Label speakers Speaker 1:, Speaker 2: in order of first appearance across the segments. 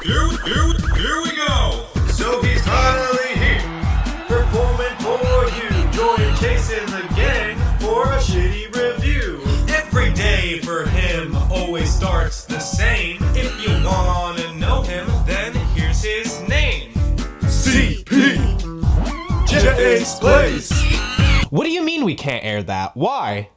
Speaker 1: Here we go! So he's finally here, performing for you. Join Chase and the gang for a shitty review. Every day for him always starts the same. If you wanna know him, then here's his name. ChacePlayz.
Speaker 2: What do you mean we can't air that? Why?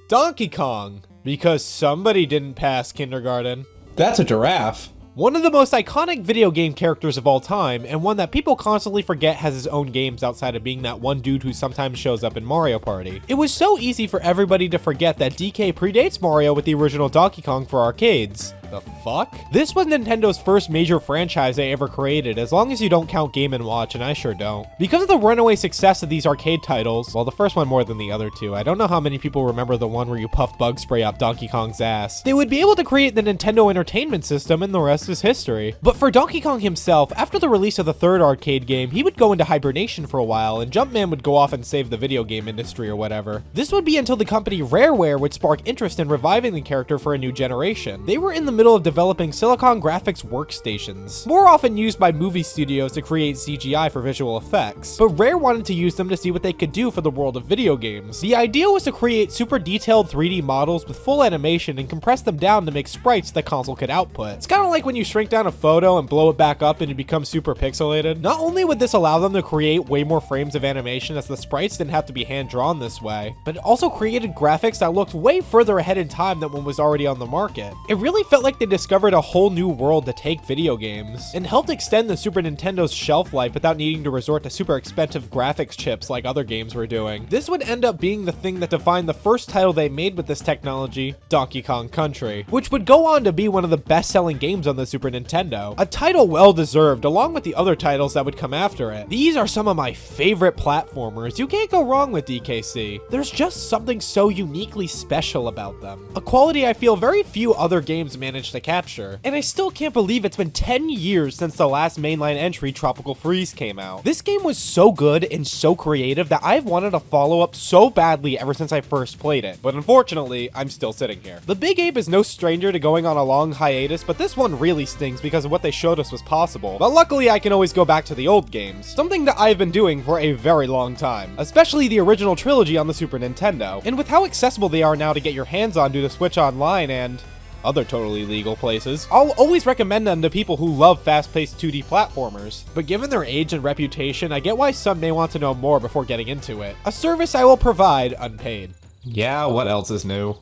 Speaker 3: Donkey Kong, because somebody didn't pass kindergarten.
Speaker 2: That's a giraffe.
Speaker 3: One of the most iconic video game characters of all time, and one that people constantly forget has his own games outside of being that one dude who sometimes shows up in Mario Party. It was so easy for everybody to forget that DK predates Mario with the original Donkey Kong for arcades. The fuck? This was Nintendo's first major franchise they ever created, as long as you don't count Game & Watch, and I sure don't. Because of the runaway success of these arcade titles, well, the first one more than the other two, I don't know how many people remember the one where you puff bug spray up Donkey Kong's ass. They would be able to create the Nintendo Entertainment System, and the rest is history. But for Donkey Kong himself, after the release of the third arcade game, he would go into hibernation for a while, and Jumpman would go off and save the video game industry or whatever. This would be until the company Rareware would spark interest in reviving the character for a new generation. They were in the middle of developing Silicon Graphics workstations, more often used by movie studios to create CGI for visual effects, but Rare wanted to use them to see what they could do for the world of video games. The idea was to create super detailed 3D models with full animation and compress them down to make sprites the console could output. It's kind of like when you shrink down a photo and blow it back up and it becomes super pixelated. Not only would this allow them to create way more frames of animation, as the sprites didn't have to be hand drawn this way, but it also created graphics that looked way further ahead in time than what was already on the market. It really felt like they discovered a whole new world to take video games, and helped extend the Super Nintendo's shelf life without needing to resort to super expensive graphics chips like other games were doing. This would end up being the thing that defined the first title they made with this technology, Donkey Kong Country, which would go on to be one of the best-selling games on the Super Nintendo. A title well-deserved, along with the other titles that would come after it. These are some of my favorite platformers. You can't go wrong with DKC. There's just something so uniquely special about them. A quality I feel very few other games manage to capture. And I still can't believe it's been 10 years since the last mainline entry, Tropical Freeze, came out. This game was so good and so creative that I've wanted a follow-up so badly ever since I first played it. But unfortunately, I'm still sitting here. The Big Ape is no stranger to going on a long hiatus, but this one really stings because of what they showed us was possible. But luckily, I can always go back to the old games, something that I've been doing for a very long time, especially the original Trilogy on the Super Nintendo. And with how accessible they are now to get your hands on due to Switch Online and other totally legal places, I'll always recommend them to people who love fast-paced 2D platformers. But given their age and reputation, I get why some may want to know more before getting into it. A service I will provide unpaid.
Speaker 2: Yeah, what else is new?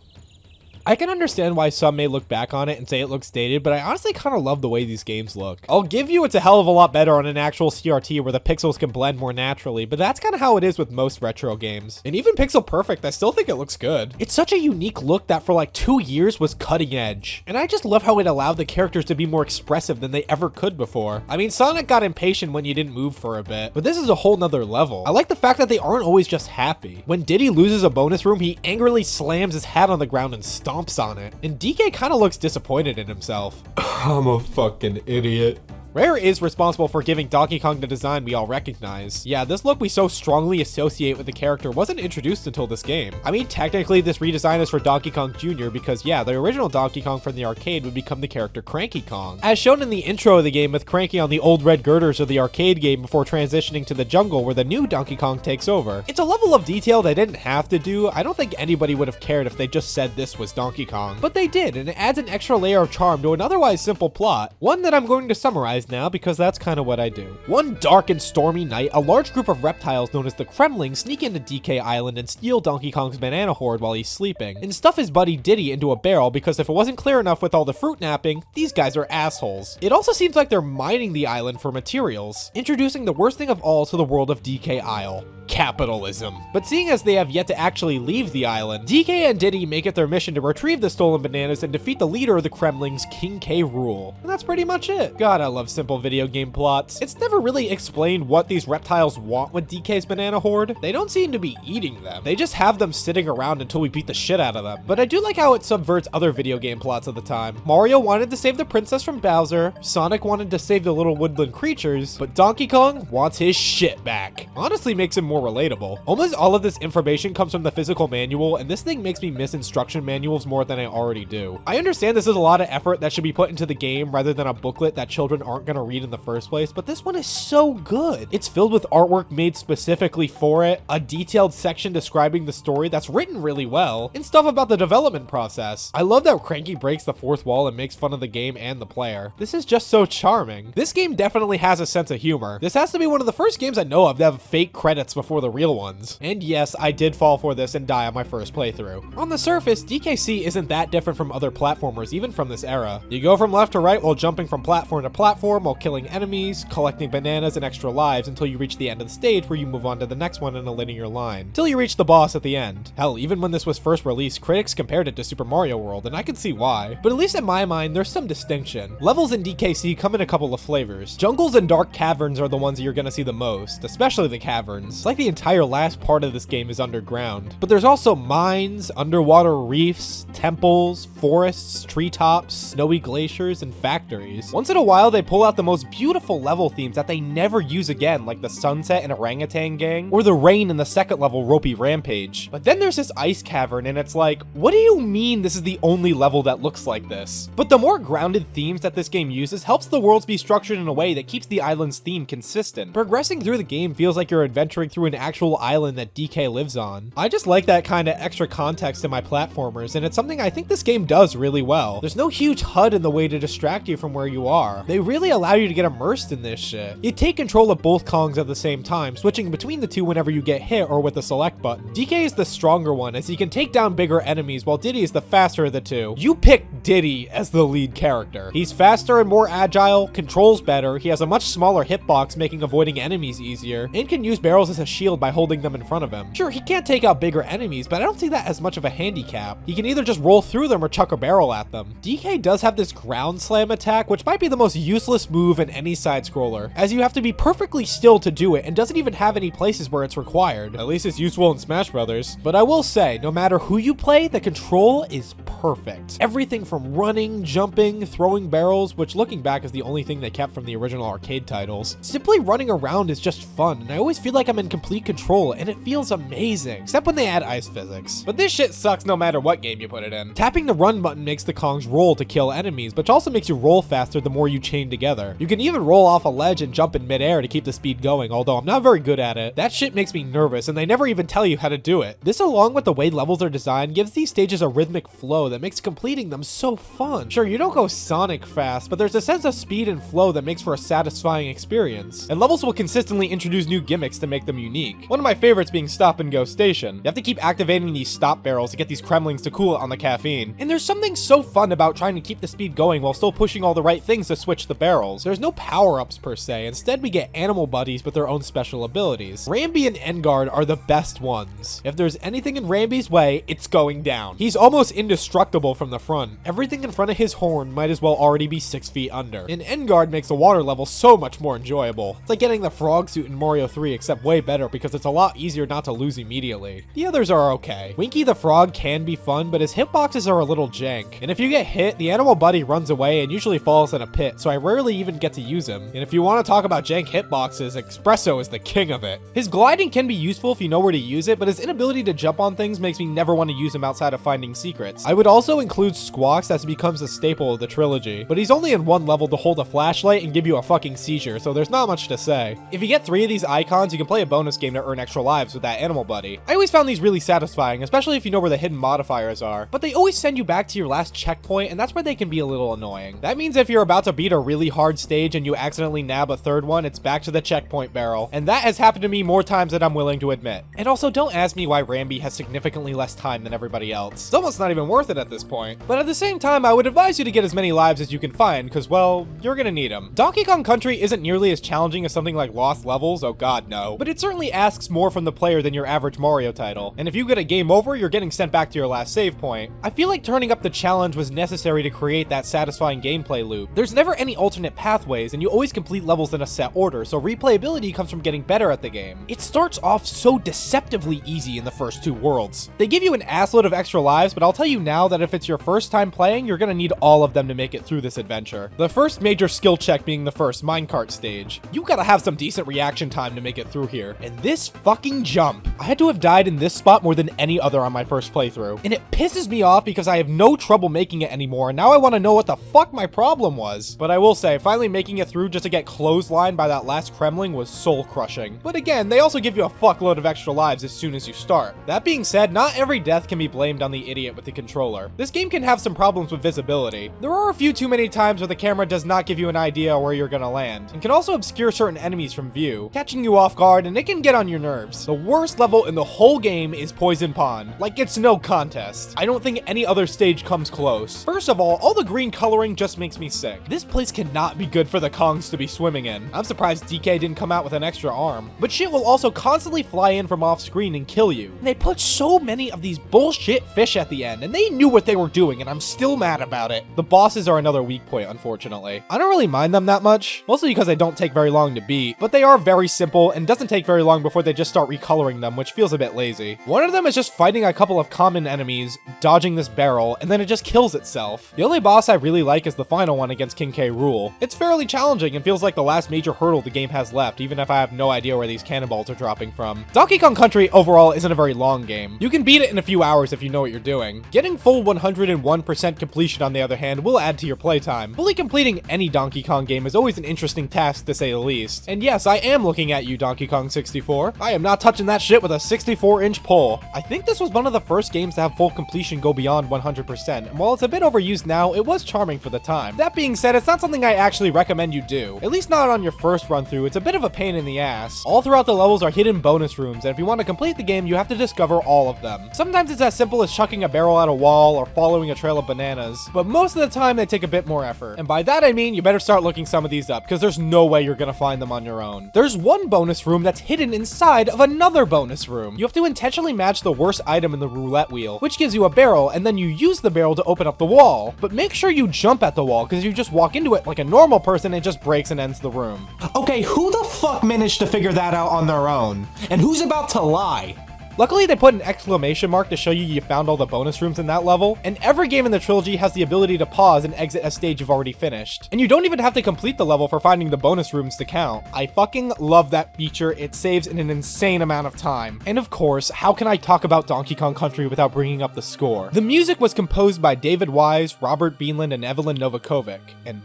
Speaker 3: I can understand why some may look back on it and say it looks dated, but I honestly kind of love the way these games look. I'll give you it's a hell of a lot better on an actual CRT where the pixels can blend more naturally, but that's kind of how it is with most retro games. And even Pixel Perfect, I still think it looks good. It's such a unique look that for like 2 years was cutting edge. And I just love how it allowed the characters to be more expressive than they ever could before. I mean, Sonic got impatient when you didn't move for a bit, but this is a whole nother level. I like the fact that they aren't always just happy. When Diddy loses a bonus room, he angrily slams his hat on the ground and stomps on it. And DK kind of looks disappointed in himself.
Speaker 2: I'm a fucking idiot.
Speaker 3: Rare is responsible for giving Donkey Kong the design we all recognize. Yeah, this look we so strongly associate with the character wasn't introduced until this game. I mean, technically this redesign is for Donkey Kong Jr. because yeah, the original Donkey Kong from the arcade would become the character Cranky Kong, as shown in the intro of the game with Cranky on the old red girders of the arcade game before transitioning to the jungle where the new Donkey Kong takes over. It's a level of detail they didn't have to do. I don't think anybody would have cared if they just said this was Donkey Kong, but they did, and it adds an extra layer of charm to an otherwise simple plot, one that I'm going to summarize now because that's kind of what I do. One dark and stormy night, a large group of reptiles known as the Kremlings sneak into DK Island and steal Donkey Kong's banana hoard while he's sleeping, and stuff his buddy Diddy into a barrel because if it wasn't clear enough with all the fruit napping, these guys are assholes. It also seems like they're mining the island for materials, introducing the worst thing of all to the world of DK Isle: capitalism. But seeing as they have yet to actually leave the island, DK and Diddy make it their mission to retrieve the stolen bananas and defeat the leader of the Kremlings, King K. Rool. And that's pretty much it. God, I love simple video game plots. It's never really explained what these reptiles want with DK's banana hoard. They don't seem to be eating them. They just have them sitting around until we beat the shit out of them. But I do like how it subverts other video game plots of the time. Mario wanted to save the princess from Bowser, Sonic wanted to save the little woodland creatures, but Donkey Kong wants his shit back. Honestly makes him more more relatable. Almost all of this information comes from the physical manual, and this thing makes me miss instruction manuals more than I already do. I understand this is a lot of effort that should be put into the game rather than a booklet that children aren't going to read in the first place, but this one is so good. It's filled with artwork made specifically for it, a detailed section describing the story that's written really well, and stuff about the development process. I love that Cranky breaks the fourth wall and makes fun of the game and the player. This is just so charming. This game definitely has a sense of humor. This has to be one of the first games I know of that have fake credits before the real ones. And yes, I did fall for this and die on my first playthrough. On the surface, DKC isn't that different from other platformers, even from this era. You go from left to right while jumping from platform to platform while killing enemies, collecting bananas and extra lives until you reach the end of the stage where you move on to the next one in a linear line, till you reach the boss at the end. Hell, even when this was first released, critics compared it to Super Mario World, and I can see why. But at least in my mind, there's some distinction. Levels in DKC come in a couple of flavors. Jungles and dark caverns are the ones that you're gonna see the most, especially the caverns. It's like the entire last part of this game is underground. But there's also mines, underwater reefs, temples, forests, treetops, snowy glaciers, and factories. Once in a while, they pull out the most beautiful level themes that they never use again, like the sunset in Orangutan Gang, or the rain in the second level Ropey Rampage. But then there's this ice cavern, and it's like, what do you mean this is the only level that looks like this? But the more grounded themes that this game uses helps the worlds be structured in a way that keeps the island's theme consistent. Progressing through the game feels like you're adventuring through an actual island that DK lives on. I just like that kind of extra context in my platformers, and it's something I think this game does really well. There's no huge HUD in the way to distract you from where you are. They really allow you to get immersed in this shit. You take control of both Kongs at the same time, switching between the two whenever you get hit or with the select button. DK is the stronger one as he can take down bigger enemies, while Diddy is the faster of the two. You pick Diddy as the lead character. He's faster and more agile, controls better, he has a much smaller hitbox making avoiding enemies easier, and can use barrels as a shield by holding them in front of him. Sure, he can't take out bigger enemies, but I don't see that as much of a handicap. He can either just roll through them or chuck a barrel at them. DK does have this ground slam attack, which might be the most useless move in any side-scroller, as you have to be perfectly still to do it and doesn't even have any places where it's required. At least it's useful in Smash Brothers. But I will say, no matter who you play, the control is perfect. Everything from running, jumping, throwing barrels, which looking back is the only thing they kept from the original arcade titles. Simply running around is just fun, and I always feel like I'm in complete control, and it feels amazing, except when they add ice physics. But this shit sucks no matter what game you put it in. Tapping the run button makes the Kongs roll to kill enemies, which also makes you roll faster the more you chain together. You can even roll off a ledge and jump in midair to keep the speed going, although I'm not very good at it. That shit makes me nervous, and they never even tell you how to do it. This, along with the way levels are designed, gives these stages a rhythmic flow that makes completing them so fun. Sure, you don't go Sonic fast, but there's a sense of speed and flow that makes for a satisfying experience. And levels will consistently introduce new gimmicks to make them unique. One of my favorites being Stop and Go Station. You have to keep activating these stop barrels to get these Kremlings to cool it on the caffeine. And there's something so fun about trying to keep the speed going while still pushing all the right things to switch the barrels. There's no power-ups per se. Instead, we get animal buddies with their own special abilities. Rambi and Enguarde are the best ones. If there's anything in Rambi's way, it's going down. He's almost indestructible from the front. Everything in front of his horn might as well already be 6 feet under. And Enguarde makes the water level so much more enjoyable. It's like getting the frog suit in Mario 3, except way better because it's a lot easier not to lose immediately. The others are okay. Winky the Frog can be fun, but his hitboxes are a little jank. And if you get hit, the animal buddy runs away and usually falls in a pit, so I rarely even get to use him. And if you want to talk about jank hitboxes, Espresso is the king of it. His gliding can be useful if you know where to use it, but his inability to jump on things makes me never want to use him outside of finding secrets. I would also include Squawks as he becomes a staple of the trilogy, but he's only in one level to hold a flashlight and give you a fucking seizure, so there's not much to say. If you get 3 of these icons, you can play a bonus game to earn extra lives with that animal buddy. I always found these really satisfying, especially if you know where the hidden modifiers are, but they always send you back to your last checkpoint, and that's where they can be a little annoying. That means if you're about to beat a really hard stage and you accidentally nab a third one, it's back to the checkpoint barrel, and that has happened to me more times than I'm willing to admit. And also, don't ask me why Rambi has significantly less time than everybody else. It's almost not even worth it at this point. But at the same time, I would advise you to get as many lives as you can find, because, well, you're gonna need them. Donkey Kong Country isn't nearly as challenging as something like Lost Levels, oh god no, but it certainly asks more from the player than your average Mario title, and if you get a game over, you're getting sent back to your last save point. I feel like turning up the challenge was necessary to create that satisfying gameplay loop. There's never any alternate pathways, and you always complete levels in a set order, so replayability comes from getting better at the game. It starts off so deceptively easy in the first 2 worlds. They give you an assload of extra lives, but I'll tell you now that if it's your first time playing, you're gonna need all of them to make it through this adventure. The first major skill check being the first minecart stage. You gotta have some decent reaction time to make it through here, and and this fucking jump. I had to have died in this spot more than any other on my first playthrough, and it pisses me off because I have no trouble making it anymore, and now I want to know what the fuck my problem was. But I will say, finally making it through just to get clotheslined by that last Kremling was soul crushing. But again, they also give you a fuckload of extra lives as soon as you start. That being said, not every death can be blamed on the idiot with the controller. This game can have some problems with visibility. There are a few too many times where the camera does not give you an idea where you're gonna land, and can also obscure certain enemies from view, catching you off guard, and it can get on your nerves. The worst level in the whole game is Poison Pond. Like, it's no contest. I don't think any other stage comes close. First of all the green coloring just makes me sick. This place cannot be good for the Kongs to be swimming in. I'm surprised DK didn't come out with an extra arm. But shit will also constantly fly in from off screen and kill you. And they put so many of these bullshit fish at the end, and they knew what they were doing, and I'm still mad about it. The bosses are another weak point, unfortunately. I don't really mind them that much, mostly because they don't take very long to beat, but they are very simple and doesn't take very long before they just start recoloring them, which feels a bit lazy. One of them is just fighting a couple of common enemies, dodging this barrel, and then it just kills itself. The only boss I really like is the final one against King K. Rool. It's fairly challenging and feels like the last major hurdle the game has left, even if I have no idea where these cannonballs are dropping from. Donkey Kong Country overall isn't a very long game. You can beat it in a few hours if you know what you're doing. Getting full 101% completion, on the other hand, will add to your playtime. Fully completing any Donkey Kong game is always an interesting task, to say the least. And yes, I am looking at you, Donkey Kong 64. I am not touching that shit with a 64-inch pole. I think this was one of the first games to have full completion go beyond 100%, and while it's a bit overused now, it was charming for the time. That being said, it's not something I actually recommend you do. At least not on your first run through. It's a bit of a pain in the ass. All throughout the levels are hidden bonus rooms, and if you want to complete the game, you have to discover all of them. Sometimes it's as simple as chucking a barrel at a wall or following a trail of bananas, but most of the time they take a bit more effort. And by that I mean you better start looking some of these up, because there's no way you're gonna find them on your own. There's one bonus room that's hidden inside of another bonus room. You have to intentionally match the worst item in the roulette wheel, which gives you a barrel, and then you use the barrel to open up the wall. But make sure you jump at the wall, because you just walk into it like a normal person, it just breaks and ends the room.
Speaker 2: Okay, who the fuck managed to figure that out on their own? And who's about to lie?
Speaker 3: Luckily, they put an exclamation mark to show you found all the bonus rooms in that level, and every game in the trilogy has the ability to pause and exit a stage you've already finished. And you don't even have to complete the level for finding the bonus rooms to count. I fucking love that feature. It saves an insane amount of time. And of course, how can I talk about Donkey Kong Country without bringing up the score? The music was composed by David Wise, Robert Beanland, and Evelyn Novakovic. And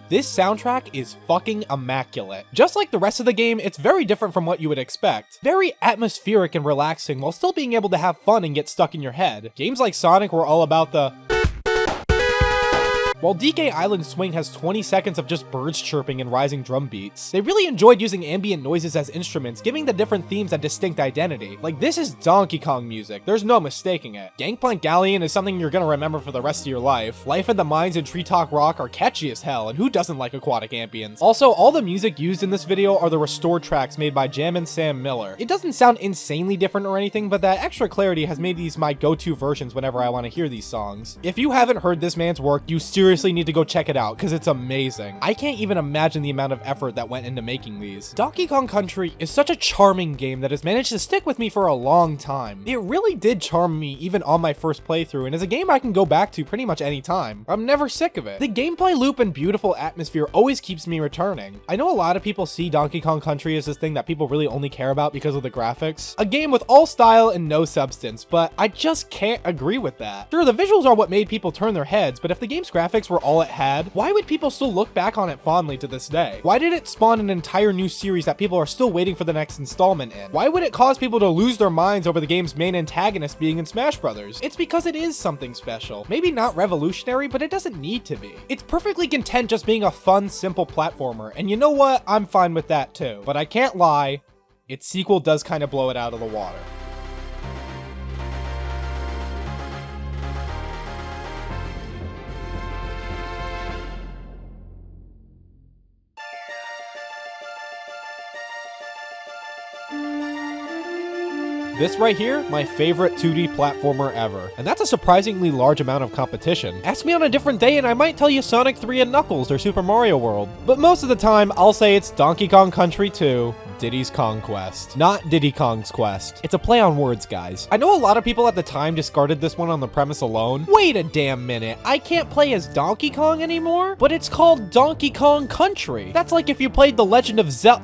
Speaker 3: this soundtrack is fucking immaculate. Just like the rest of the game, it's very different from what you would expect. Very atmospheric and relaxing while still being able to have fun and get stuck in your head. Games like Sonic were all about the... While DK Island Swing has 20 seconds of just birds chirping and rising drum beats, they really enjoyed using ambient noises as instruments, giving the different themes a distinct identity. Like, this is Donkey Kong music, there's no mistaking it. Gangplank Galleon is something you're gonna remember for the rest of your life. Life in the Mines and Tree Talk Rock are catchy as hell, and who doesn't like aquatic ambience? Also, all the music used in this video are the restored tracks made by Jammin' Sam Miller. It doesn't sound insanely different or anything, but that extra clarity has made these my go-to versions whenever I want to hear these songs. If you haven't heard this man's work, you seriously need to go check it out, because it's amazing. I can't even imagine the amount of effort that went into making these. Donkey Kong Country is such a charming game that has managed to stick with me for a long time. It really did charm me even on my first playthrough, and is a game I can go back to pretty much any time. I'm never sick of it. The gameplay loop and beautiful atmosphere always keeps me returning. I know a lot of people see Donkey Kong Country as this thing that people really only care about because of the graphics. A game with all style and no substance, but I just can't agree with that. Sure, the visuals are what made people turn their heads, but if the game's graphics were all it had, why would people still look back on it fondly to this day? Why did it spawn an entire new series that people are still waiting for the next installment in? Why would it cause people to lose their minds over the game's main antagonist being in Smash Brothers? It's because it is something special. Maybe not revolutionary, but it doesn't need to be. It's perfectly content just being a fun, simple platformer, and you know what? I'm fine with that too. But I can't lie, its sequel does kind of blow it out of the water. This right here, my favorite 2D platformer ever. And that's a surprisingly large amount of competition. Ask me on a different day and I might tell you Sonic 3 and Knuckles or Super Mario World. But most of the time, I'll say it's Donkey Kong Country 2, Diddy's Kong Quest. Not Diddy Kong's Quest. It's a play on words, guys. I know a lot of people at the time discarded this one on the premise alone. Wait a damn minute, I can't play as Donkey Kong anymore? But it's called Donkey Kong Country. That's like if you played The Legend of Zelda.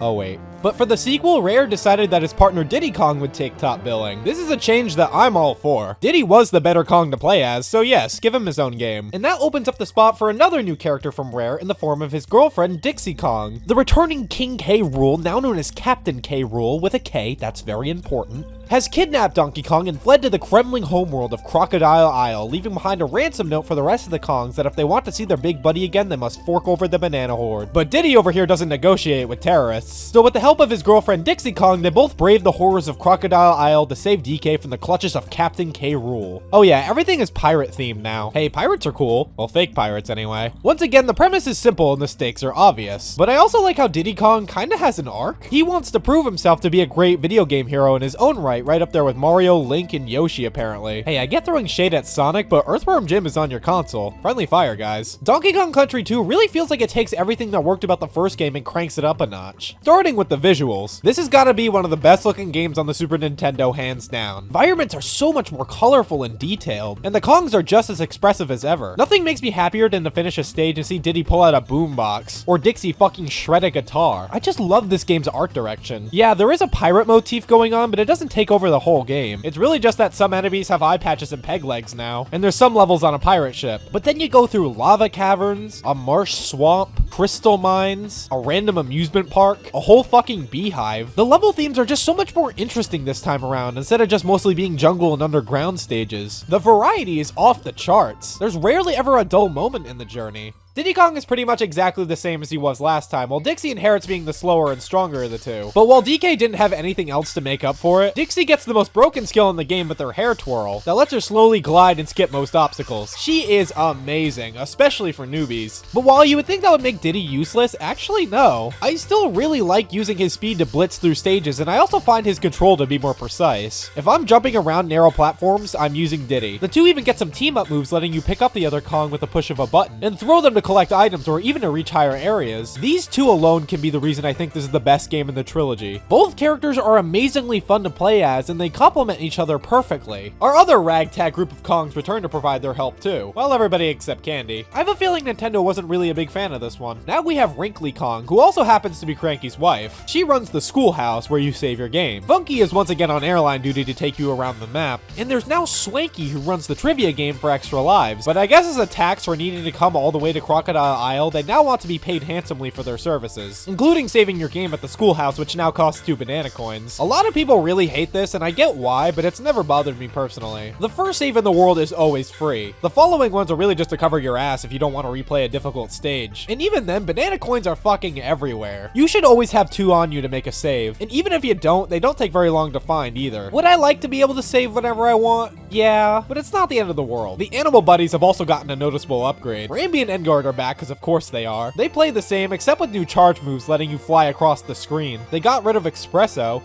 Speaker 3: Oh wait, But for the sequel, Rare decided that his partner Diddy Kong would take top billing. This is a change that I'm all for. Diddy was the better Kong to play as, so yes, give him his own game. And that opens up the spot for another new character from Rare in the form of his girlfriend Dixie Kong. The returning King K. Rool, now known as Captain K. Rool with a K, that's very important, has kidnapped Donkey Kong and fled to the Kremling homeworld of Crocodile Isle, leaving behind a ransom note for the rest of the Kongs that if they want to see their big buddy again, they must fork over the banana horde. But Diddy over here doesn't negotiate with terrorists, so with the help of his girlfriend Dixie Kong, they both brave the horrors of Crocodile Isle to save DK from the clutches of Captain K. Rool. Oh yeah, everything is pirate themed now. Hey, pirates are cool. Well, fake pirates anyway. Once again, the premise is simple and the stakes are obvious. But I also like how Diddy Kong kinda has an arc. He wants to prove himself to be a great video game hero in his own right up there with Mario, Link, and Yoshi apparently. Hey, I get throwing shade at Sonic, but Earthworm Jim is on your console. Friendly fire, guys. Donkey Kong Country 2 really feels like it takes everything that worked about the first game and cranks it up a notch. Starting with the visuals, this has gotta be one of the best looking games on the Super Nintendo, hands down. Environments are so much more colorful and detailed, and the Kongs are just as expressive as ever. Nothing makes me happier than to finish a stage and see Diddy pull out a boombox, or Dixie fucking shred a guitar. I just love this game's art direction. Yeah, there is a pirate motif going on, but it doesn't take over the whole game. It's really just that some enemies have eye patches and peg legs now, and there's some levels on a pirate ship. But then you go through lava caverns, a marsh swamp, crystal mines, a random amusement park, a whole fucking beehive. The level themes are just so much more interesting this time around, instead of just mostly being jungle and underground stages. The variety is off the charts. There's rarely ever a dull moment in the journey. Diddy Kong is pretty much exactly the same as he was last time, while Dixie inherits being the slower and stronger of the two. But while DK didn't have anything else to make up for it, Dixie gets the most broken skill in the game with her hair twirl that lets her slowly glide and skip most obstacles. She is amazing, especially for newbies. But while you would think that would make Diddy useless, actually no. I still really like using his speed to blitz through stages, and I also find his control to be more precise. If I'm jumping around narrow platforms, I'm using Diddy. The two even get some team-up moves letting you pick up the other Kong with a push of a button, and throw them to collect items or even to reach higher areas. These two alone can be the reason I think this is the best game in the trilogy. Both characters are amazingly fun to play as, and they complement each other perfectly. Our other ragtag group of Kongs return to provide their help too. Well, everybody except Candy. I have a feeling Nintendo wasn't really a big fan of this one. Now we have Wrinkly Kong, who also happens to be Cranky's wife. She runs the schoolhouse where you save your game. Funky is once again on airline duty to take you around the map. And there's now Swanky, who runs the trivia game for extra lives. But I guess as a tax for needing to come all the way to Crocodile Isle, they now want to be paid handsomely for their services, including saving your game at the schoolhouse, which now costs 2 banana coins. A lot of people really hate this, and I get why, but it's never bothered me personally. The first save in the world is always free. The following ones are really just to cover your ass if you don't want to replay a difficult stage. And even then, banana coins are fucking everywhere. You should always have 2 on you to make a save, and even if you don't, they don't take very long to find either. Would I like to be able to save whenever I want? Yeah, but it's not the end of the world. The animal buddies have also gotten a noticeable upgrade. Rambi and Engard are back because of course they are. They play the same except with new charge moves letting you fly across the screen. They got rid of Espresso.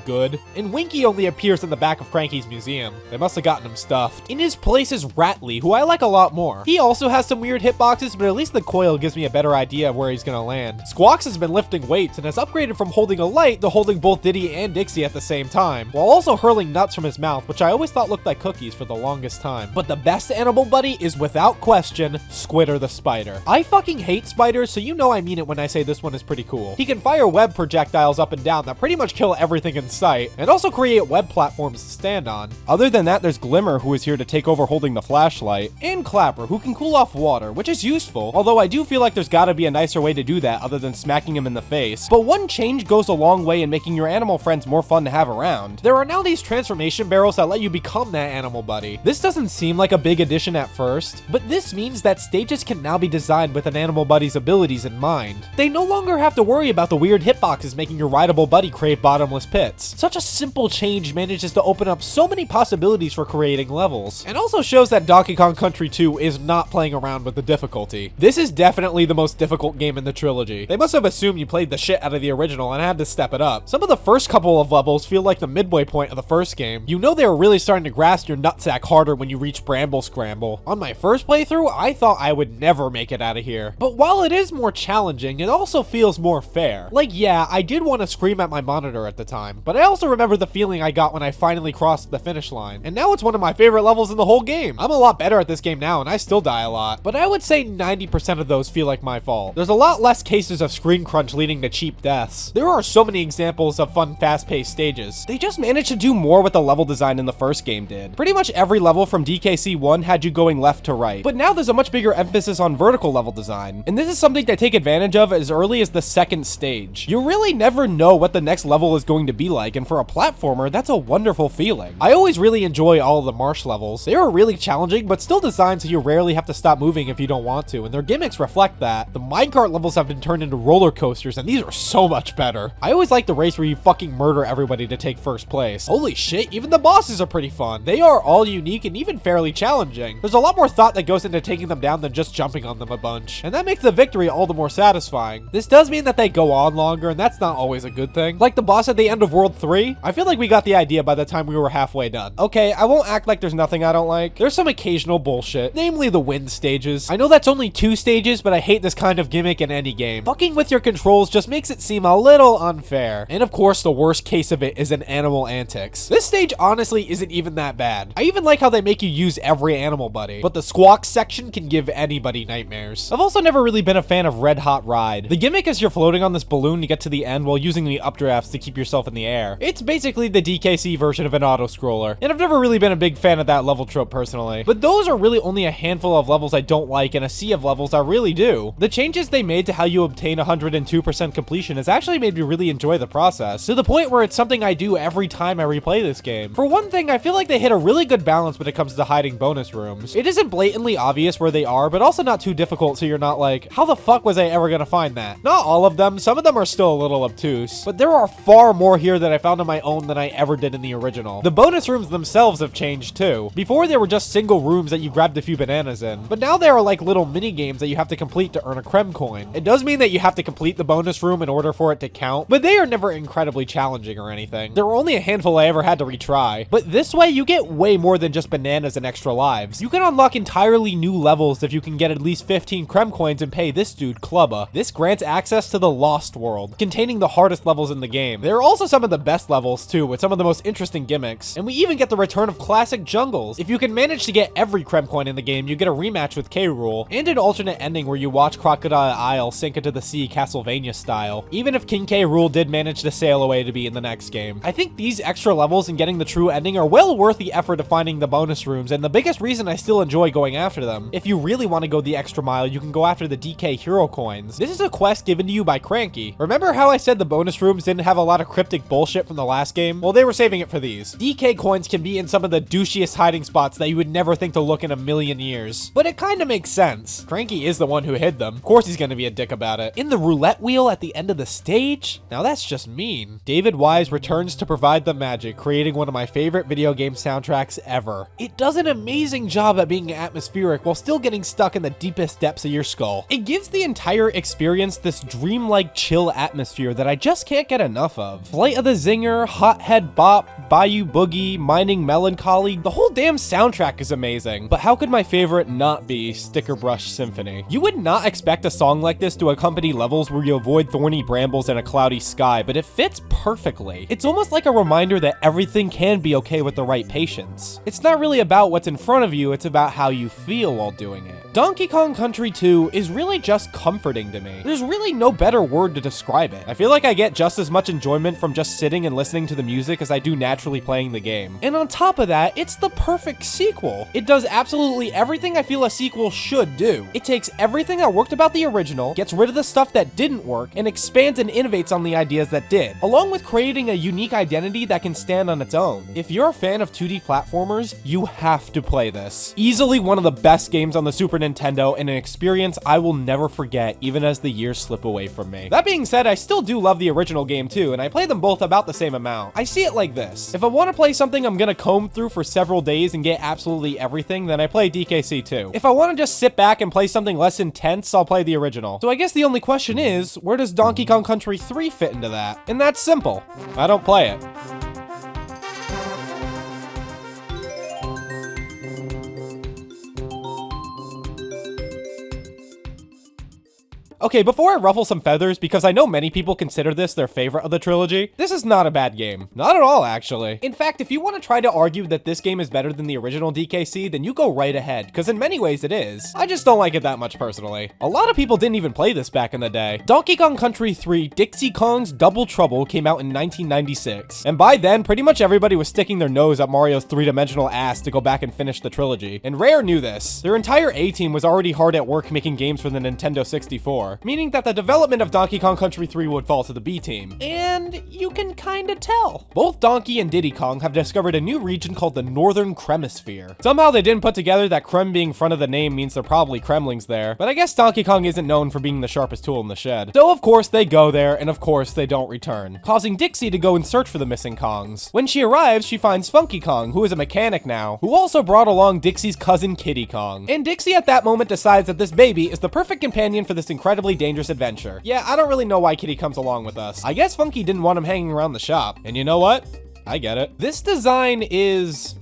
Speaker 3: Good. And Winky only appears in the back of Cranky's museum. They must have gotten him stuffed. In his place is Rattly, who I like a lot more. He also has some weird hitboxes, but at least the coil gives me a better idea of where he's gonna land. Squawks has been lifting weights and has upgraded from holding a light to holding both Diddy and Dixie at the same time, while also hurling nuts from his mouth, which I always thought looked like cookies for the longest time. But the best animal buddy is without question Squitter the Spider. I fucking hate spiders, so you know I mean it when I say this one is pretty cool. He can fire web projectiles up and down that pretty much kill everything in sight, and also create web platforms to stand on.
Speaker 4: Other than that, there's Glimmer, who is here to take over holding the flashlight,
Speaker 3: and Clapper, who can cool off water, which is useful, although I do feel like there's gotta be a nicer way to do that other than smacking him in the face.
Speaker 4: but one change goes a long way in making your animal friends more fun to have around.
Speaker 3: There are now these transformation barrels that let you become that animal buddy. This doesn't seem like a big addition at first, but this means that stages can now be designed with an animal buddy's abilities in mind. They no longer have to worry about the weird hitboxes making your rideable buddy crave bottomless pits. Such a simple change manages to open up so many possibilities for creating levels, and also shows that Donkey Kong Country 2 is not playing around with the difficulty. This is definitely the most difficult game in the trilogy. They must have assumed you played the shit out of the original and had to step it up. Some of the first couple of levels feel like the midway point of the first game. You know they were really starting to grasp your nutsack harder when you reach Bramble Scramble. On my first playthrough, I thought I would never make it out of here. But while it is more challenging, it also feels more fair. Like, yeah, I did want to scream at my monitor at the time, but but I also remember the feeling I got when I finally crossed the finish line. And now it's one of my favorite levels in the whole game. I'm a lot better at this game now and I still die a lot, but I would say 90% of those feel like my fault. There's a lot less cases of screen crunch leading to cheap deaths. There are so many examples of fun, fast-paced stages.
Speaker 4: They just managed to do more with the level design than the first game did. Pretty much every level from DKC 1 had you going left to right, but now there's a much bigger emphasis on vertical level design, and this is something they take advantage of as early as the second stage. You really never know what the next level is going to be like, and for a platformer, that's a wonderful feeling. I always really enjoy all of the marsh levels. They are really challenging, but still designed so you rarely have to stop moving if you don't want to, and their gimmicks reflect that. The minecart levels have been turned into roller coasters, and these are so much better. I always like the race where you fucking murder everybody to take first place. Holy shit, even the bosses are pretty fun. They are all unique and even fairly challenging. There's a lot more thought that goes into taking them down than just jumping on them a bunch, and that makes the victory all the more satisfying. This does mean that they go on longer, and that's not always a good thing. Like the boss at the end of World 3, I feel like we got the idea by the time we were halfway done. Okay, I won't act like there's nothing I don't like. There's some occasional bullshit, namely the wind stages. I know that's only 2 stages, but I hate this kind of gimmick in any game. Fucking with your controls just makes it seem a little unfair. And of course, the worst case of it is in animal antics. This stage honestly isn't even that bad. I even like how they make you use every animal buddy, but the squawk section can give anybody nightmares. I've also never really been a fan of Red Hot Ride. The gimmick is you're floating on this balloon to get to the end while using the updrafts to keep yourself in the air. It's basically the DKC version of an auto-scroller, and I've never really been a big fan of that level trope personally. But those are really only a handful of levels I don't like and a sea of levels I really do. The changes they made to how you obtain 102% completion has actually made me really enjoy the process, to the point where it's something I do every time I replay this game. For one thing, I feel like they hit a really good balance when it comes to hiding bonus rooms. It isn't blatantly obvious where they are, but also not too difficult so you're not like, how the fuck was I ever gonna find that? Not all of them, some of them are still a little obtuse, but there are far more here that I found on my own than I ever did in the original. The bonus rooms themselves have changed too. Before they were just single rooms that you grabbed a few bananas in, but now they are like little mini games that you have to complete to earn a creme coin. It does mean that you have to complete the bonus room in order for it to count, but they are never incredibly challenging or anything. There were only a handful I ever had to retry, but this way you get way more than just bananas and extra lives. You can unlock entirely new levels if you can get at least 15 creme coins and pay this dude Clubba. This grants access to the Lost World, containing the hardest levels in the game. There are also some of the best levels too, with some of the most interesting gimmicks, and we even get the return of classic jungles. If you can manage to get every creme coin in the game, you get a rematch with K. Rool, and an alternate ending where you watch Crocodile Isle sink into the sea Castlevania style, even if King K. Rool did manage to sail away to be in the next game. I think these extra levels and getting the true ending are well worth the effort of finding the bonus rooms, and the biggest reason I still enjoy going after them. If you really want to go the extra mile, you can go after the DK Hero Coins. This is a quest given to you by Cranky. Remember how I said the bonus rooms didn't have a lot of cryptic bullshit from the last game? Well, they were saving it for these. DK coins can be in some of the douchiest hiding spots that you would never think to look in a million years. But it kinda makes sense. Cranky is the one who hid them. Of course he's gonna be a dick about it. In the roulette wheel at the end of the stage? Now that's just mean. David Wise returns to provide the magic, creating one of my favorite video game soundtracks ever. It does an amazing job at being atmospheric while still getting stuck in the deepest depths of your skull. It gives the entire experience this dreamlike chill atmosphere that I just can't get enough of. Flight of the Zinger, Hothead Bop, Bayou Boogie, Mining Melancholy, the whole damn soundtrack is amazing. But how could my favorite not be Sticker Brush Symphony? You would not expect a song like this to accompany levels where you avoid thorny brambles and a cloudy sky, but it fits perfectly. It's almost like a reminder that everything can be okay with the right patience. It's not really about what's in front of you, it's about how you feel while doing it. Donkey Kong Country 2 is really just comforting to me. There's really no better word to describe it. I feel like I get just as much enjoyment from just sitting and listening to the music as I do naturally playing the game. And on top of that, it's the perfect sequel. It does absolutely everything I feel a sequel should do. It takes everything that worked about the original, gets rid of the stuff that didn't work, and expands and innovates on the ideas that did, along with creating a unique identity that can stand on its own. If you're a fan of 2D platformers, you have to play this. Easily one of the best games on the Super Nintendo, and an experience I will never forget even as the years slip away from me. That being said, I still do love the original game too, and I play them both about the same amount. I see it like this. If I want to play something I'm gonna comb through for several days and get absolutely everything, then I play DKC 2. If I want to just sit back and play something less intense, I'll play the original. So I guess the only question is, where does Donkey Kong Country 3 fit into that? And that's simple. I don't play it. Okay, before I ruffle some feathers, because I know many people consider this their favorite of the trilogy, this is not a bad game. Not at all, actually. In fact, if you want to try to argue that this game is better than the original DKC, then you go right ahead, because in many ways it is. I just don't like it that much personally. A lot of people didn't even play this back in the day. Donkey Kong Country 3 Dixie Kong's Double Trouble came out in 1996, and by then, pretty much everybody was sticking their nose up Mario's three-dimensional ass to go back and finish the trilogy. And Rare knew this. Their entire A-team was already hard at work making games for the Nintendo 64, meaning that the development of Donkey Kong Country 3 would fall to the B-team. And you can kinda tell. Both Donkey and Diddy Kong have discovered a new region called the Northern Cremisphere. Somehow they didn't put together that Krem being front of the name means they're probably Kremlings there, but I guess Donkey Kong isn't known for being the sharpest tool in the shed. So of course they go there, and of course they don't return, causing Dixie to go and search for the missing Kongs. When she arrives, she finds Funky Kong, who is a mechanic now, who also brought along Dixie's cousin Kiddy Kong. And Dixie at that moment decides that this baby is the perfect companion for this incredibly dangerous adventure. Yeah, I don't really know why Kiddy comes along with us. I guess Funky didn't want him hanging around the shop. And you know what? I get it. This design is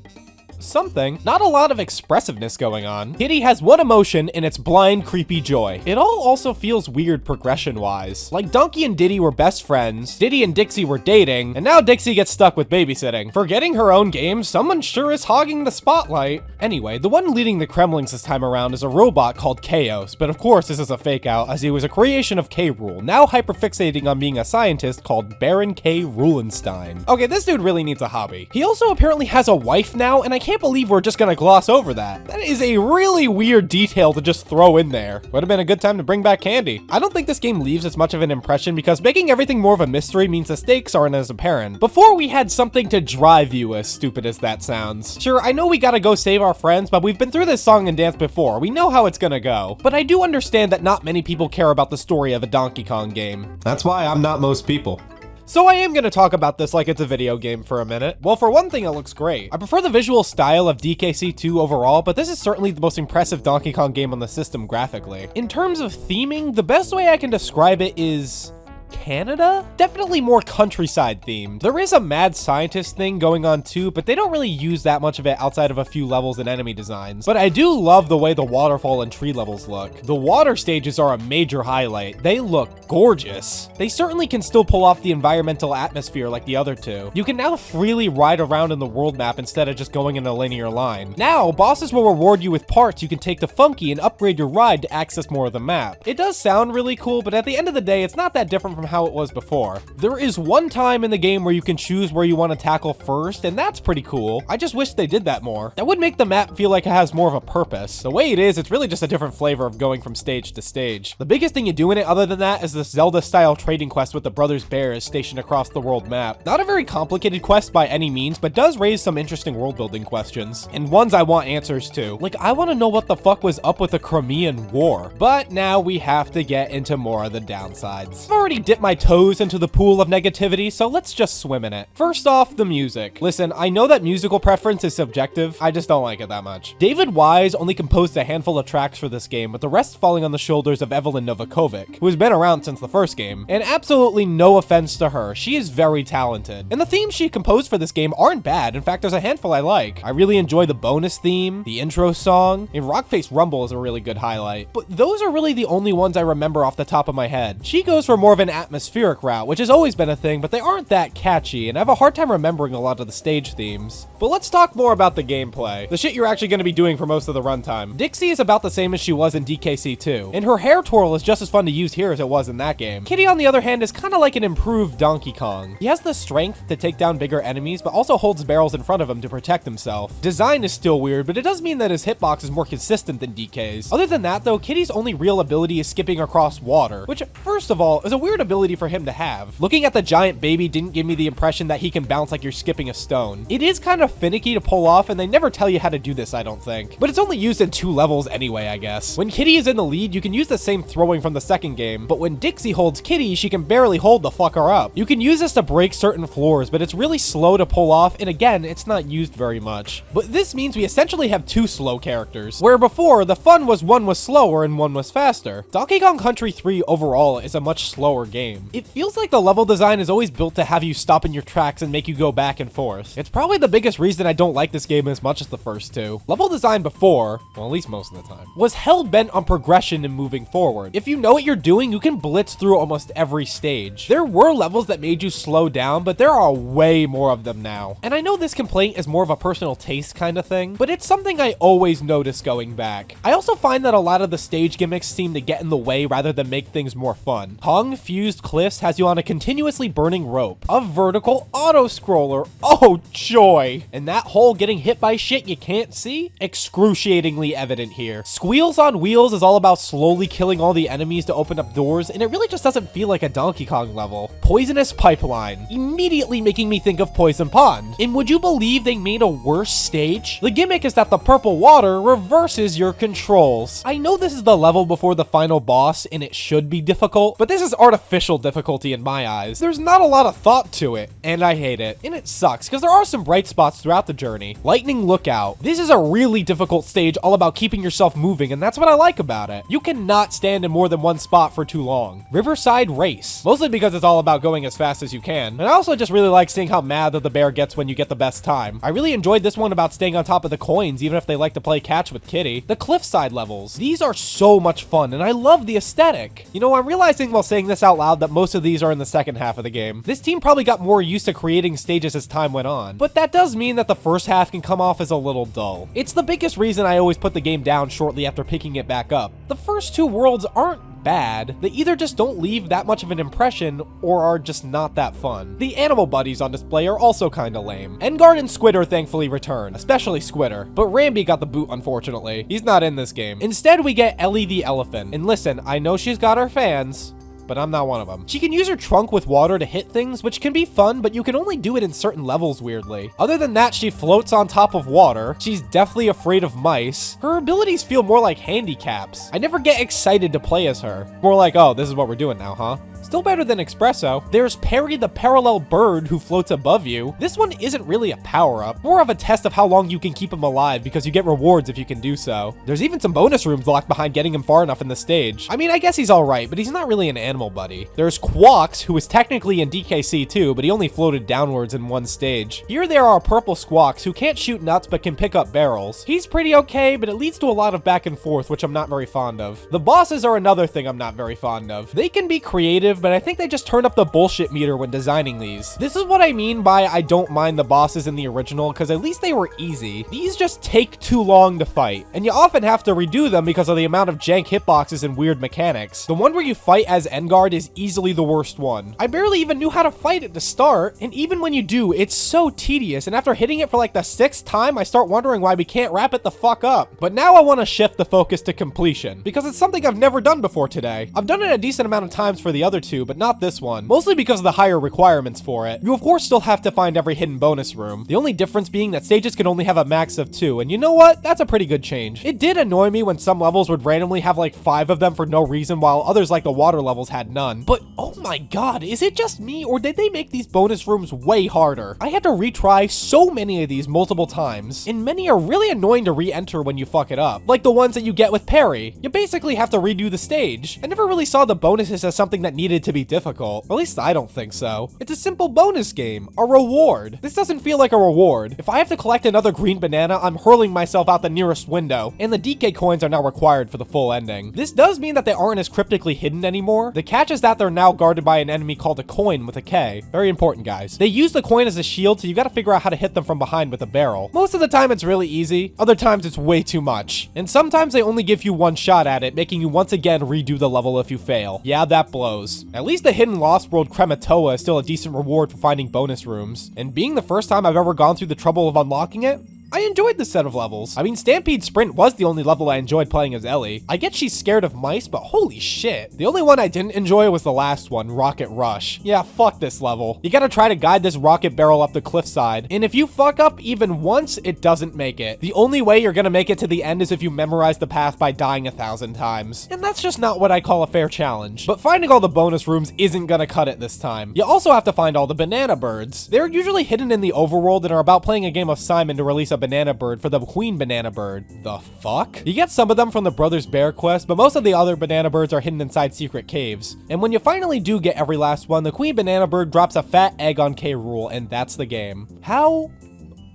Speaker 4: something. Not a lot of expressiveness going on. Kiddy has one emotion, and it's blind, creepy joy. It all also feels weird progression-wise. Like Donkey and Diddy were best friends, Diddy and Dixie were dating, and now Dixie gets stuck with babysitting. For getting her own game, someone sure is hogging the spotlight. Anyway, the one leading the Kremlings this time around is a robot called Chaos, but of course this is a fake out, as he was a creation of K-Rool, now hyperfixating on being a scientist called Baron K. Rulenstein. Okay, this dude really needs a hobby. He also apparently has a wife now, and I can't believe we're just gonna gloss over that. That is a really weird detail to just throw in there. Would have been a good time to bring back Candy. I don't think this game leaves as much of an impression because making everything more of a mystery means the stakes aren't as apparent. Before we had something to drive you, as stupid as that sounds. Sure, I know we gotta go save our friends, but we've been through this song and dance before. We know how it's gonna go. But I do understand that not many people care about the story of a Donkey Kong game.
Speaker 2: That's why I'm not most people.
Speaker 4: So I am going to talk about this like it's a video game for a minute. Well, for one thing, it looks great. I prefer the visual style of DKC 2 overall, but this is certainly the most impressive Donkey Kong game on the system graphically. In terms of theming, the best way I can describe it is Canada? Definitely more countryside themed. There is a mad scientist thing going on too, but they don't really use that much of it outside of a few levels and enemy designs. But I do love the way the waterfall and tree levels look. The water stages are a major highlight. They look gorgeous. They certainly can still pull off the environmental atmosphere like the other two. You can now freely ride around in the world map instead of just going in a linear line. Now, bosses will reward you with parts you can take to Funky and upgrade your ride to access more of the map. It does sound really cool, but at the end of the day, it's not that different from how it was before. There is one time in the game where you can choose where you want to tackle first, and that's pretty cool. I just wish they did that more. That would make the map feel like it has more of a purpose. The way it is, it's really just a different flavor of going from stage to stage. The biggest thing you do in it other than that is this Zelda-style trading quest with the Brothers Bears stationed across the world map. Not a very complicated quest by any means, but does raise some interesting world-building questions, and ones I want answers to. Like, I want to know what the fuck was up with the Crimean War. But now we have to get into more of the downsides. I've already dipped my toes into the pool of negativity, so let's just swim in it. First off, the music. Listen, I know that musical preference is subjective, I just don't like it that much. David Wise only composed a handful of tracks for this game, with the rest falling on the shoulders of Evelyn Novakovic, who has been around since the first game. And absolutely no offense to her, she is very talented. And the themes she composed for this game aren't bad, in fact there's a handful I like. I really enjoy the bonus theme, the intro song, and Rockface Rumble is a really good highlight. But those are really the only ones I remember off the top of my head. She goes for more of an atmospheric route, which has always been a thing, but they aren't that catchy, and I have a hard time remembering a lot of the stage themes. But let's talk more about the gameplay. The shit you're actually going to be doing for most of the runtime. Dixie is about the same as she was in DKC 2, and her hair twirl is just as fun to use here as it was in that game. Kiddy, on the other hand, is kind of like an improved Donkey Kong. He has the strength to take down bigger enemies, but also holds barrels in front of him to protect himself. Design is still weird, but it does mean that his hitbox is more consistent than DK's. Other than that, though, Kiddy's only real ability is skipping across water, which, first of all, is a weird ability for him to have. Looking at the giant baby didn't give me the impression that he can bounce like you're skipping a stone. It is kind of finicky to pull off, and they never tell you how to do this, I don't think. But it's only used in 2 levels anyway, I guess. When Kiddy is in the lead, you can use the same throwing from the second game, but when Dixie holds Kiddy, she can barely hold the fucker up. You can use this to break certain floors, but it's really slow to pull off, and again, it's not used very much. But this means we essentially have 2 slow characters, where before, the fun was one was slower and one was faster. Donkey Kong Country 3 overall is a much slower game.
Speaker 3: game. It feels like the level design is always built to have you stop in your tracks and make you go back and forth. It's probably the biggest reason I don't like this game as much as the first two. Level design before, well, at least most of the time, was hell-bent on progression and moving forward. If you know what you're doing, you can blitz through almost every stage. There were levels that made you slow down, but there are way more of them now. And I know this complaint is more of a personal taste kind of thing, but it's something I always notice going back. I also find that a lot of the stage gimmicks seem to get in the way rather than make things more fun. Hung Fused Cliffs has you on a continuously burning rope. A vertical auto-scroller. Oh, joy! And that hole getting hit by shit you can't see? Excruciatingly evident here. Squeals on Wheels is all about slowly killing all the enemies to open up doors, and it really just doesn't feel like a Donkey Kong level. Poisonous Pipeline, immediately making me think of Poison Pond. And would you believe they made a worse stage? The gimmick is that the purple water reverses your controls. I know this is the level before the final boss, and it should be difficult, but this is artificial difficulty in my eyes. There's not a lot of thought to it, and I hate it. And it sucks, because there are some bright spots throughout the journey. Lightning Lookout. This is a really difficult stage all about keeping yourself moving, and that's what I like about it. You cannot stand in more than one spot for too long. Riverside Race. Mostly because it's all about going as fast as you can, and I also just really like seeing how mad that the bear gets when you get the best time. I really enjoyed this one about staying on top of the coins, even if they like to play catch with Kitty. The cliffside levels. These are so much fun, and I love the aesthetic. You know, I'm realizing while saying this out loud that most of these are in the second half of the game. This team probably got more used to creating stages as time went on, but that does mean that the first half can come off as a little dull. It's the biggest reason I always put the game down shortly after picking it back up. The first two worlds aren't bad. They either just don't leave that much of an impression or are just not that fun. The animal buddies on display are also kinda lame. Engard and Squitter thankfully return, especially Squitter, but Rambi got the boot unfortunately. He's not in this game. Instead we get Ellie the elephant, and listen, I know she's got her fans, but I'm not one of them. She can use her trunk with water to hit things, which can be fun, but you can only do it in certain levels weirdly. Other than that, she floats on top of water. She's definitely afraid of mice. Her abilities feel more like handicaps. I never get excited to play as her. More like, oh, this is what we're doing now, huh? Still better than Espresso. There's Perry the parallel bird who floats above you. This one isn't really a power-up, more of a test of how long you can keep him alive because you get rewards if you can do so. There's even some bonus rooms locked behind getting him far enough in the stage. I mean, I guess he's alright, but he's not really an animal buddy. There's Quawks, who is technically in DKC too, but he only floated downwards in one stage. Here there are purple Squawks who can't shoot nuts but can pick up barrels. He's pretty okay, but it leads to a lot of back and forth, which I'm not very fond of. The bosses are another thing I'm not very fond of. They can be creative, but I think they just turned up the bullshit meter when designing these. This is what I mean by I don't mind the bosses in the original, because at least they were easy. These just take too long to fight, and you often have to redo them because of the amount of jank hitboxes and weird mechanics. The one where you fight as Engard is easily the worst one. I barely even knew how to fight it to start, and even when you do, it's so tedious, and after hitting it for like the 6th time, I start wondering why we can't wrap it the fuck up. But now I want to shift the focus to completion, because it's something I've never done before today. I've done it a decent amount of times for the other two, but not this one, mostly because of the higher requirements for it. You of course still have to find every hidden bonus room, the only difference being that stages can only have a max of 2, and you know what? That's a pretty good change. It did annoy me when some levels would randomly have like 5 of them for no reason, while others like the water levels had none. But oh my god, is it just me, or did they make these bonus rooms way harder? I had to retry so many of these multiple times, and many are really annoying to re-enter when you fuck it up, like the ones that you get with Perry. You basically have to redo the stage. I never really saw the bonuses as something that needed to be difficult. At least I don't think so. It's a simple bonus game, a reward. This doesn't feel like a reward. If I have to collect another green banana, I'm hurling myself out the nearest window, and the DK coins are now required for the full ending. This does mean that they aren't as cryptically hidden anymore. The catch is that they're now guarded by an enemy called a coin with a K. Very important, guys. They use the coin as a shield, so you gotta figure out how to hit them from behind with a barrel. Most of the time it's really easy, other times it's way too much. And sometimes they only give you one shot at it, making you once again redo the level if you fail. Yeah, that blows. At least the hidden Lost World Krematoa is still a decent reward for finding bonus rooms. And being the first time I've ever gone through the trouble of unlocking it, I enjoyed this set of levels. I mean, Stampede Sprint was the only level I enjoyed playing as Ellie. I get she's scared of mice, but holy shit. The only one I didn't enjoy was the last one, Rocket Rush. Yeah, fuck this level. You gotta try to guide this rocket barrel up the cliffside, and if you fuck up even once, it doesn't make it. The only way you're gonna make it to the end is if you memorize the path by dying 1,000 times. And that's just not what I call a fair challenge. But finding all the bonus rooms isn't gonna cut it this time. You also have to find all the banana birds. They're usually hidden in the overworld and are about playing a game of Simon to release a
Speaker 4: banana bird for the queen banana bird. The fuck? You get some of them from the Brothers Bear quest, but most of the other banana birds are hidden inside secret caves. And when you finally do get every last one, the queen banana bird drops a fat egg on K. Rool, and that's the game. How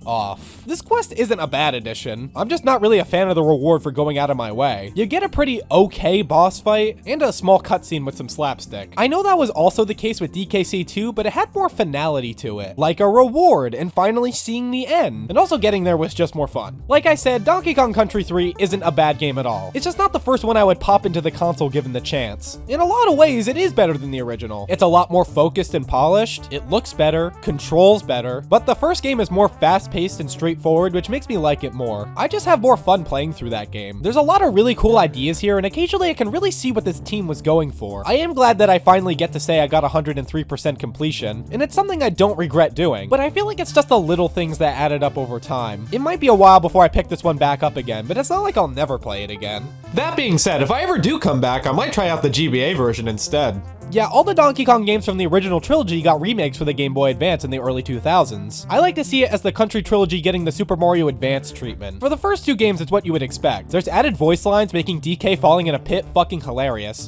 Speaker 4: off. This quest isn't a bad addition. I'm just not really a fan of the reward for going out of my way. You get a pretty okay boss fight and a small cutscene with some slapstick. I know that was also the case with DKC 2, but it had more finality to it, like a reward and finally seeing the end. And also getting there was just more fun. Like I said, Donkey Kong Country 3 isn't a bad game at all. It's just not the first one I would pop into the console given the chance. In a lot of ways, it is better than the original. It's a lot more focused and polished, it looks better, controls better, but the first game is more fast-paced and straightforward, which makes me like it more. I just have more fun playing through that game. There's a lot of really cool ideas here, and occasionally I can really see what this team was going for. I am glad that I finally get to say I got 103% completion, and it's something I don't regret doing, but I feel like it's just the little things that added up over time. It might be a while before I pick this one back up again, but it's not like I'll never play it again.
Speaker 2: That being said, if I ever do come back, I might try out the GBA version instead.
Speaker 4: Yeah, all the Donkey Kong games from the original trilogy got remakes for the Game Boy Advance in the early 2000s. I like to see it as the Country trilogy getting the Super Mario Advance treatment. For the first two games, it's what you would expect. There's added voice lines making DK falling in a pit fucking hilarious.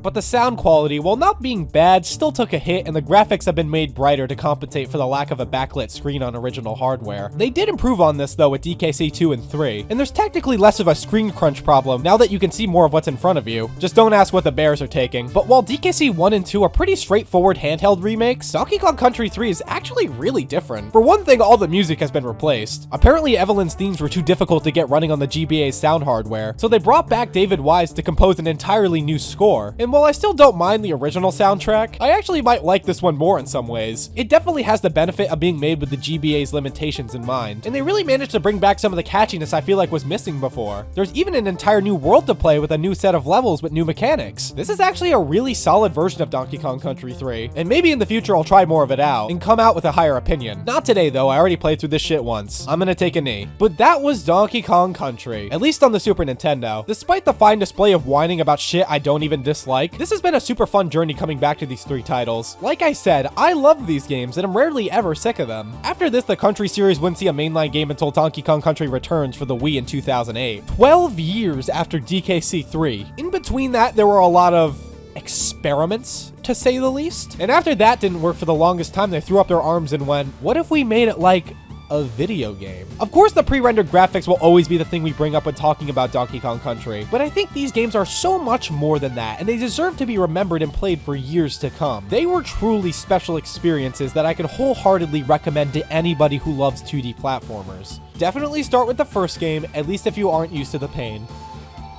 Speaker 4: But the sound quality, while not being bad, still took a hit, and the graphics have been made brighter to compensate for the lack of a backlit screen on original hardware. They did improve on this though with DKC 2 and 3, and there's technically less of a screen crunch problem now that you can see more of what's in front of you. Just don't ask what the bears are taking. But while DKC 1 and 2 are pretty straightforward handheld remakes, Donkey Kong Country 3 is actually really different. For one thing, all the music has been replaced. Apparently Evelyn's themes were too difficult to get running on the GBA's sound hardware, so they brought back David Wise to compose an entirely new score. And while I still don't mind the original soundtrack, I actually might like this one more in some ways. It definitely has the benefit of being made with the GBA's limitations in mind, and they really managed to bring back some of the catchiness I feel like was missing before. There's even an entire new world to play with a new set of levels with new mechanics. This is actually a really solid version of Donkey Kong Country 3, and maybe in the future I'll try more of it out and come out with a higher opinion. Not today though, I already played through this shit once. I'm gonna take a knee. But that was Donkey Kong Country, at least on the Super Nintendo. Despite the fine display of whining about shit I don't even dislike, this has been a super fun journey coming back to these three titles. Like I said, I love these games and I'm rarely ever sick of them. After this, the Country series wouldn't see a mainline game until Donkey Kong Country Returns for the Wii in 2008. 12 years after DKC 3. In between that, there were a lot of experiments, to say the least. And after that didn't work for the longest time, they threw up their arms and went, what if we made it like a video game? Of course, the pre-rendered graphics will always be the thing we bring up when talking about Donkey Kong Country, but I think these games are so much more than that, and they deserve to be remembered and played for years to come. They were truly special experiences that I can wholeheartedly recommend to anybody who loves 2D platformers. Definitely start with the first game, at least if you aren't used to the pain.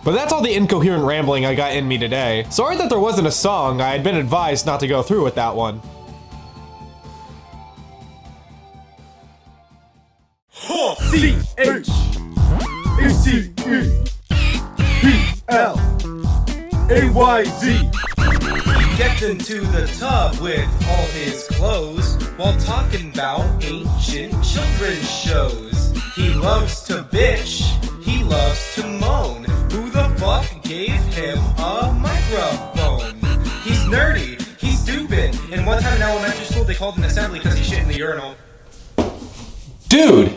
Speaker 2: But that's all the incoherent rambling I got in me today. Sorry that there wasn't a song. I had been advised not to go through with that one.
Speaker 1: ChacePlayz. He gets into the tub with all his clothes while talking about ancient children's shows. He loves to bitch, he loves to moan. Who the fuck gave him a microphone? He's nerdy, he's stupid, and one time in elementary school they called an assembly because he shit in the urinal.
Speaker 2: Dude,